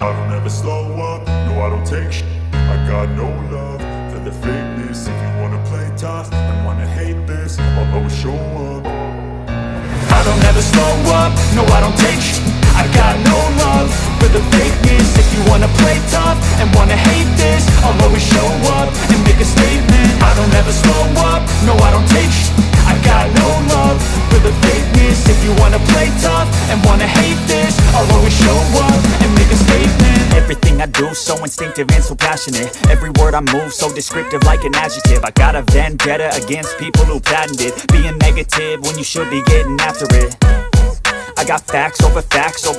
I don't ever slow up, no I don't take shit. I got no love for the fakeness. If you wanna play tough and wanna hate this, I'll always show up. I don't ever slow up, no I don't take shit. I got no love for the fakeness. If you wanna play tough and wanna hate this, I'll always show up and make a statement. I don't ever slow up, no I don't take shit. I got no love for the fakeness. If you wanna play tough and wanna hate this, I'll always show up and make a statement. Everything I do so instinctive and so passionate. Every word I move so descriptive like an adjective. I got a vendetta against people who patented being negative when you should be getting after it. I got facts over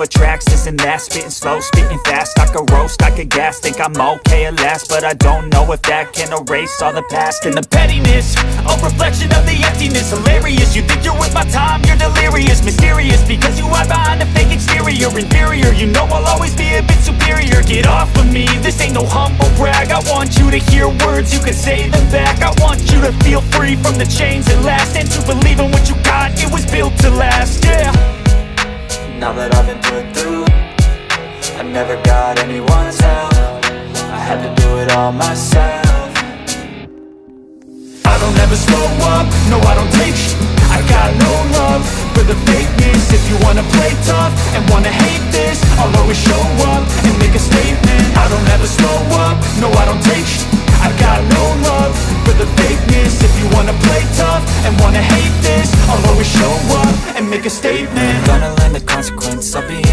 tracks, this and that. Spitting slow, spitting fast, I could roast, I could gas. Think I'm okay at last, but I don't know if that can erase all the past. And the pettiness, a reflection of the emptiness. Hilarious, you think you're with my time, you're delirious. Mysterious, because you hide behind a fake exterior. Inferior, you know I'll always be a bit superior. Get off of me, this ain't no humble brag. I want you to hear words, you can say them back. I want you to feel free from the chains that last, and to believe in what you got, it was built to last, yeah. Now that I've been put through, I never got anyone's help. I had to do it all myself. I don't ever slow up, no I don't take shit. I got no love for the fakeness. If you wanna play tough and wanna hate this, I'll always show up and make a statement. I don't ever slow up, no I don't take shit. I got no love for the fakeness. If you wanna play tough and wanna hate this, I'll always show up and make a statement. Gonna learn the consequence of being